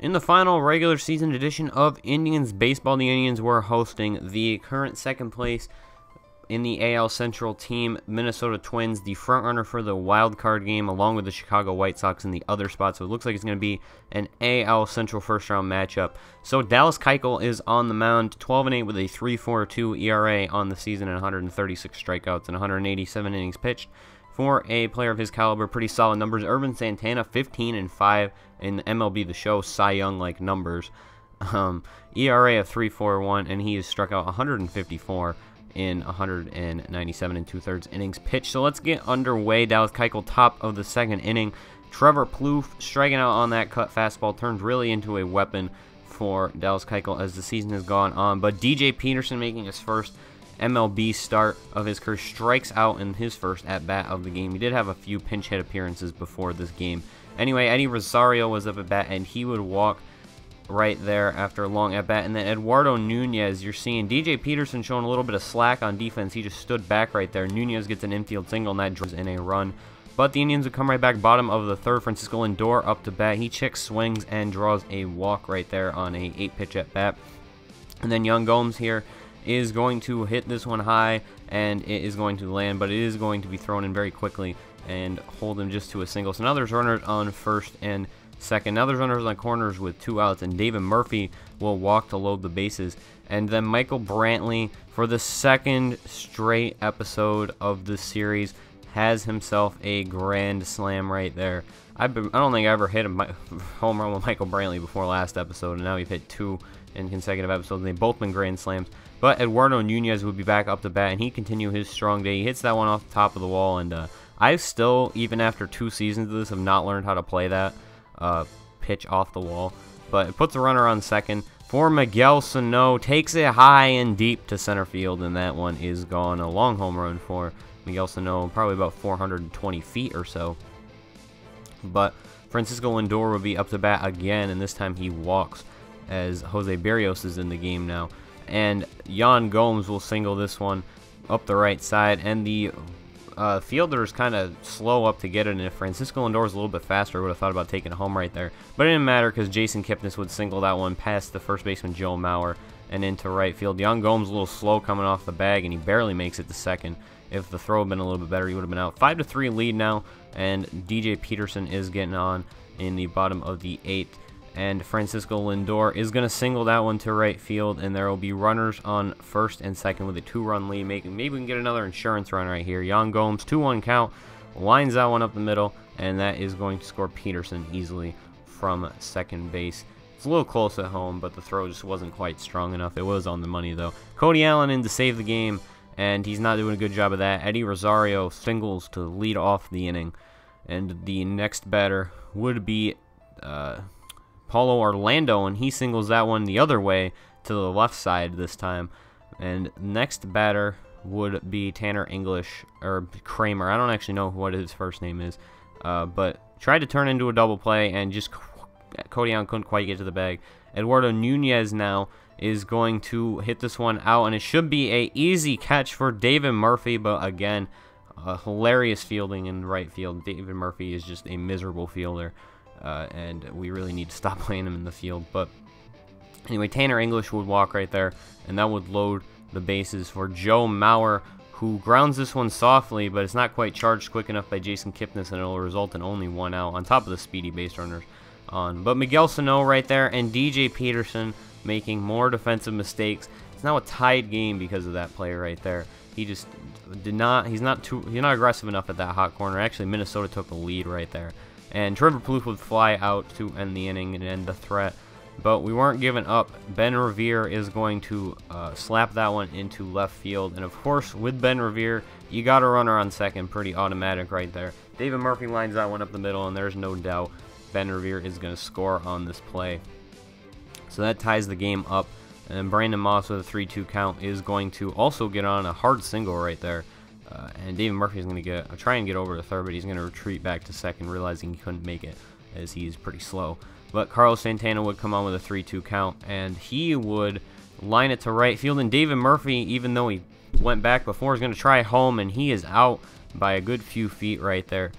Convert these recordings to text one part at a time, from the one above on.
In the final regular season edition of Indians Baseball, the Indians were hosting the current second place in the AL Central team, Minnesota Twins, the frontrunner for the wild card game, along with the Chicago White Sox in the other spot. So it looks like it's going to be an AL Central first-round matchup. So Dallas Keuchel is on the mound, 12-8 with a 3.42 ERA on the season and 136 strikeouts and 187 innings pitched. For a player of his caliber, pretty solid numbers. Ervin Santana, 15-5 in MLB The Show, Cy Young-like numbers. ERA of 3.41, and he has struck out 154 in 197 2/3 innings pitched. So let's get underway. Dallas Keuchel, top of the second inning. Trevor Plouffe striking out on that cut fastball turns really into a weapon for Dallas Keuchel as the season has gone on. But DJ Peterson, making his first MLB start of his career, strikes out in his first at-bat of the game. He did have a few pinch hit appearances before this game. Anyway, Eddie Rosario was up at bat, and he would walk right there after a long at-bat. And then Eduardo Nunez, you're seeing DJ Peterson showing a little bit of slack on defense. He just stood back right there. Nunez gets an infield single, and that draws in a run. But the Indians would come right back, bottom of the third. Francisco Lindor up to bat. He checks, swings, and draws a walk right there on a 8-pitch at-bat. And then Yan Gomes here is going to hit this one high, and it is going to land, but it is going to be thrown in very quickly and hold him just to a single. So now there's runners on first and second. Now there's runners on corners with 2 outs, and David Murphy will walk to load the bases. And then Michael Brantley, for the second straight episode of the series, has himself a grand slam right there. I don't think I ever hit a home run with Michael Brantley before last episode, and now we've hit 2 in consecutive episodes, and they've both been grand slams. But Eduardo Nunez would be back up to bat, and he continue his strong day. He hits that one off the top of the wall, and I still, even after 2 seasons of this, have not learned how to play that pitch off the wall. But it puts a runner on second for Miguel Sano, takes it high and deep to center field, and that one is gone. A long home run for Miguel Sano, probably about 420 feet or so. But Francisco Lindor will be up to bat again, and this time he walks as Jose Berrios is in the game now. And Yan Gomes will single this one up the right side, and the fielder is kind of slow up to get it, and if Francisco Lindor is a little bit faster, I would have thought about taking it home right there. But it didn't matter because Jason Kipnis would single that one past the first baseman Joe Mauer and into right field. Yan Gomes a little slow coming off the bag, and he barely makes it to second. If the throw had been a little bit better, he would have been out. 5-3 lead now, and DJ Peterson is getting on in the bottom of the 8th. And Francisco Lindor is going to single that one to right field, and there will be runners on first and second with a 2-run lead. Maybe we can get another insurance run right here. Yan Gomes, 2-1 count, lines that one up the middle, and that is going to score Peterson easily from second base. It's a little close at home, but the throw just wasn't quite strong enough. It was on the money, though. Cody Allen in to save the game, and he's not doing a good job of that. Eddie Rosario singles to lead off the inning, and the next batter would be Paulo Orlando, and he singles that one the other way to the left side this time. And next batter would be Tanner English, or Kramer. I don't actually know what his first name is, but tried to turn into a double play, and just Cody Allen couldn't quite get to the bag. Eduardo Nunez now is going to hit this one out, and it should be a easy catch for David Murphy, but again, hilarious fielding in right field. David Murphy is just a miserable fielder. And we really need to stop playing him in the field. But anyway, Tanner English would walk right there, and that would load the bases for Joe Mauer, who grounds this one softly, but it's not quite charged quick enough by Jason Kipnis, and it will result in only 1 out on top of the speedy base runners on. But Miguel Sano right there, and DJ Peterson making more defensive mistakes. It's now a tied game because of that play right there. He just did not, he's not aggressive enough at that hot corner. Actually, Minnesota took the lead right there. And Trevor Plouffe would fly out to end the inning and end the threat. But we weren't giving up. Ben Revere is going to slap that one into left field. And of course, with Ben Revere, you got a runner on second. Pretty automatic right there. David Murphy lines that one up the middle, and there's no doubt Ben Revere is going to score on this play. So that ties the game up. And Brandon Moss with a 3-2 count is going to also get on a hard single right there. And David Murphy is going to try and get over to third, but he's going to retreat back to second, realizing he couldn't make it as he's pretty slow. But Carlos Santana would come on with a 3-2 count, and he would line it to right field. And David Murphy, even though he went back before, is going to try home, and he is out by a good few feet right there.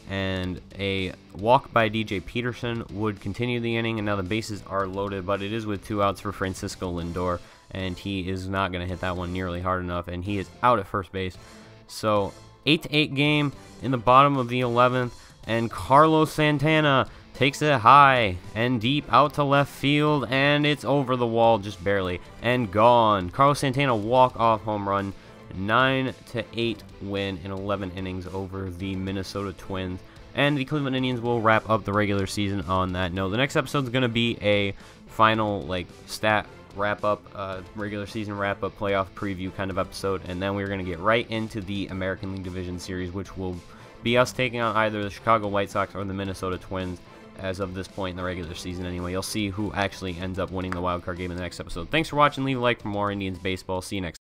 and a walk by DJ Peterson would continue the inning, and now the bases are loaded, but it is with 2 outs for Francisco Lindor, and he is not going to hit that one nearly hard enough, and he is out at first base. So 8-8 game in the bottom of the 11th, and Carlos Santana takes it high and deep out to left field, and it's over the wall just barely and gone. Carlos Santana walk-off home run. 9-8 win in 11 innings over the Minnesota Twins, and the Cleveland Indians will wrap up the regular season on that note. The next episode is going to be a final stat wrap-up, regular season wrap-up, playoff preview kind of episode, and then we're going to get right into the American League Division Series, which will be us taking on either the Chicago White Sox or the Minnesota Twins. As of this point in the regular season anyway, you'll see who actually ends up winning the wild card game in the next episode. Thanks for watching. Leave a like for more Indians baseball. See you next time.